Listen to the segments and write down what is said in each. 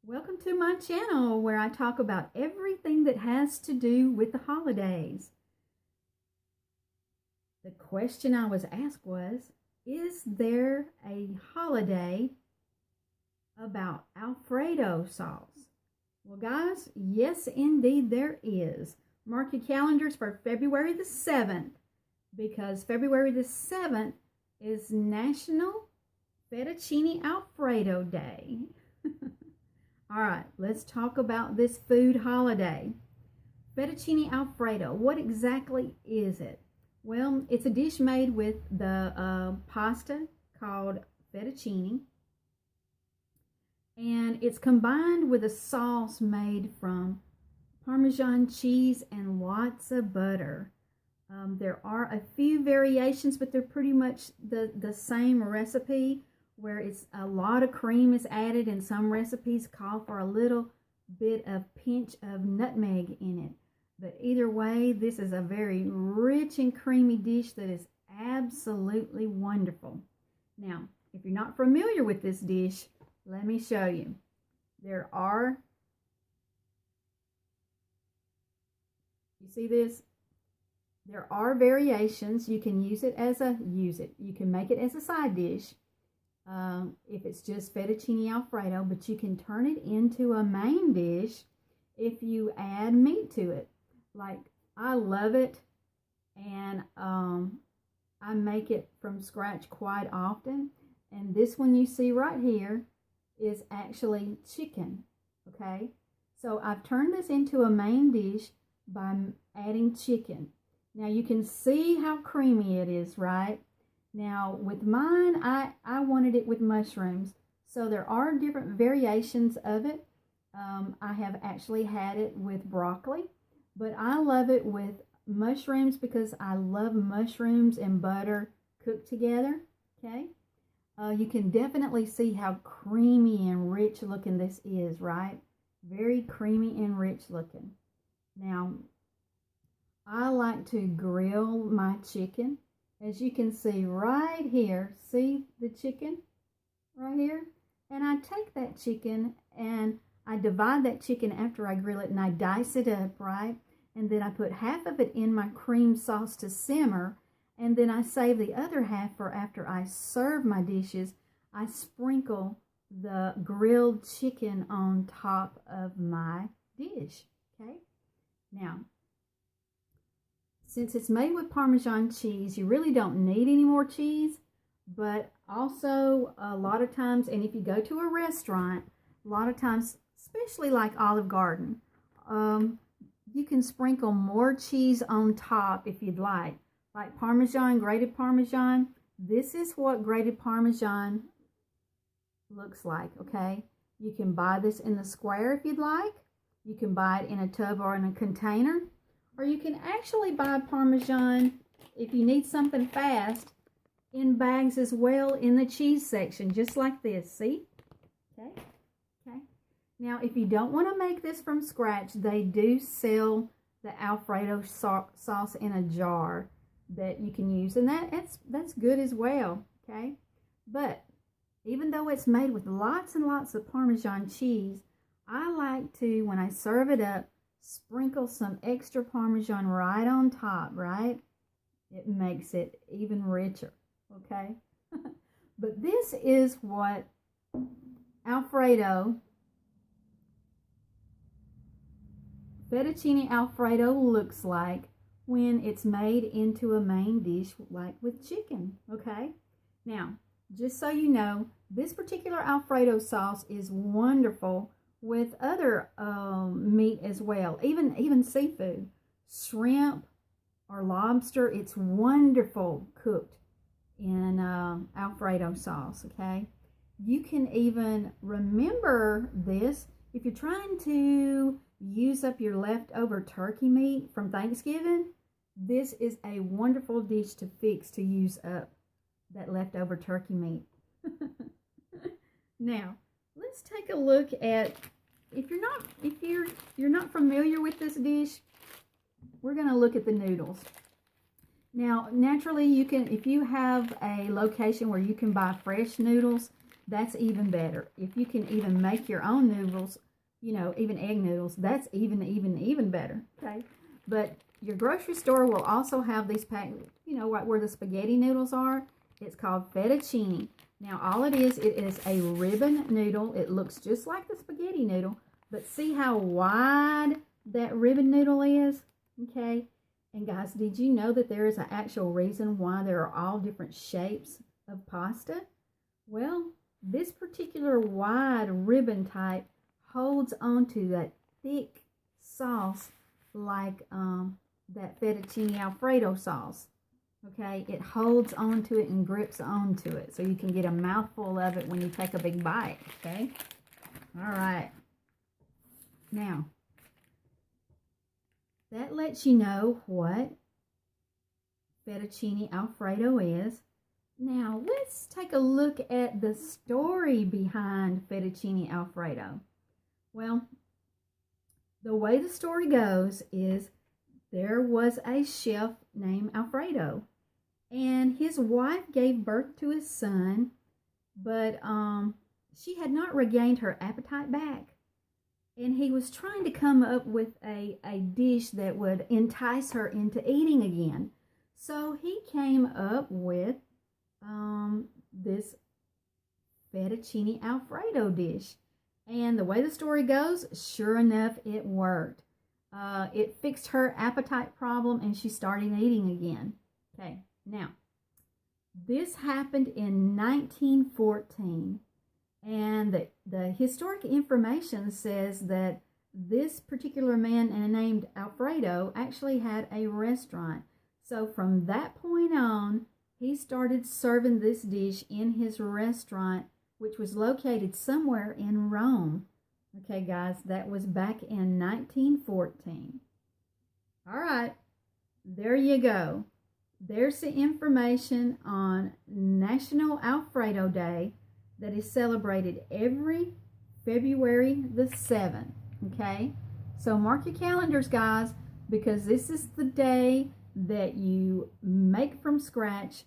Welcome to my channel where I talk about everything that has to do with the holidays. The question I was asked was, is there a holiday about Alfredo sauce? Well, guys, yes, indeed there is. Mark your calendars for February the 7th because February the 7th is National Fettuccine Alfredo Day. All right, let's talk about this food holiday. Fettuccine Alfredo, what exactly is it? Well, it's a dish made with the pasta called fettuccine, and it's combined with a sauce made from Parmesan cheese and lots of butter. There are a few variations, but they're pretty much the same recipe, where it's a lot of cream is added, and some recipes call for a little bit of pinch of nutmeg in it. But either way, this is a very rich and creamy dish that is absolutely wonderful. Now, if you're not familiar with this dish, let me show you. You see this? There are variations. You can you can make it as a side dish. If it's just fettuccine Alfredo, but you can turn it into a main dish if you add meat to it. Like, I love it, and I make it from scratch quite often. And this one you see right here is actually chicken, okay? So I've turned this into a main dish by adding chicken. Now you can see how creamy it is, right? Now, with mine, I wanted it with mushrooms. So there are different variations of it. I have actually had it with broccoli, but I love it with mushrooms because I love mushrooms and butter cooked together, okay? You can definitely see how creamy and rich looking this is, right? Very creamy and rich looking. Now, I like to grill my chicken. As you can see right here, see the chicken right here? And I take that chicken and I divide that chicken after I grill it, and I dice it up, right? And then I put half of it in my cream sauce to simmer, and then I save the other half for after I serve my dishes. I sprinkle the grilled chicken on top of my dish, okay? Now, since it's made with Parmesan cheese, you really don't need any more cheese, but also a lot of times, and if you go to a restaurant, a lot of times, especially like Olive Garden, you can sprinkle more cheese on top if you'd like Parmesan, grated Parmesan. This is what grated Parmesan looks like, okay? You can buy this in the square if you'd like. You can buy it in a tub or in a container. Or you can actually buy Parmesan, if you need something fast, in bags as well in the cheese section, just like this, see? Okay. Now, if you don't want to make this from scratch, they do sell the Alfredo sauce in a jar that you can use, and that's good as well, okay? But even though it's made with lots and lots of Parmesan cheese, I like to, when I serve it up, sprinkle some extra Parmesan right on top, right? It makes it even richer, okay? But this is what Fettuccine Alfredo looks like when it's made into a main dish, like with chicken, okay? Now, just so you know, this particular Alfredo sauce is wonderful with other meat as well, even seafood, shrimp or lobster. It's wonderful cooked in Alfredo sauce, okay? You can even remember this if you're trying to use up your leftover turkey meat from Thanksgiving. This is a wonderful dish to fix to use up that leftover turkey meat. Now, let's take a look at, if you're not familiar with this dish, we're going to look at the noodles. Now, naturally, you can, if you have a location where you can buy fresh noodles, that's even better. If you can even make your own noodles, you know, even egg noodles, that's even better, okay? But your grocery store will also have these packed, you know, right where the spaghetti noodles are. It's called fettuccine. Now, all it is a ribbon noodle. It looks just like the spaghetti noodle, but see how wide that ribbon noodle is, okay? And guys, did you know that there is an actual reason why there are all different shapes of pasta? Well, this particular wide ribbon type holds onto that thick sauce like that fettuccine Alfredo sauce. Okay, it holds onto it and grips onto it, so you can get a mouthful of it when you take a big bite. Okay, all right. Now, that lets you know what fettuccine Alfredo is. Now, let's take a look at the story behind fettuccine Alfredo. Well, the way the story goes is there was a chef named Alfredo, and his wife gave birth to his son, but she had not regained her appetite back. And he was trying to come up with a dish that would entice her into eating again. So he came up with this fettuccine Alfredo dish. And the way the story goes, sure enough, it worked. It fixed her appetite problem and she started eating again. Okay, now, this happened in 1914. And the historic information says that this particular man named Alfredo actually had a restaurant. So from that point on, he started serving this dish in his restaurant, which was located somewhere in Rome. Okay, guys, that was back in 1914. All right, there you go. There's the information on National Alfredo Day that is celebrated every February the 7th, okay? So mark your calendars, guys, because this is the day that you make from scratch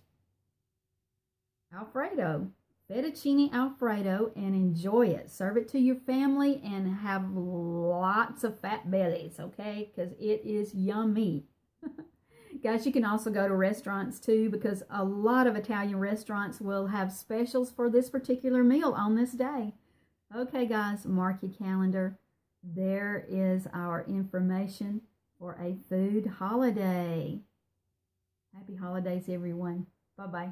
Alfredo, fettuccine Alfredo, and enjoy it. Serve it to your family and have lots of fat bellies, okay? Because it is yummy. Guys, you can also go to restaurants too, because a lot of Italian restaurants will have specials for this particular meal on this day. Okay, guys, mark your calendar. There is our information for a food holiday. Happy holidays, everyone. Bye-bye.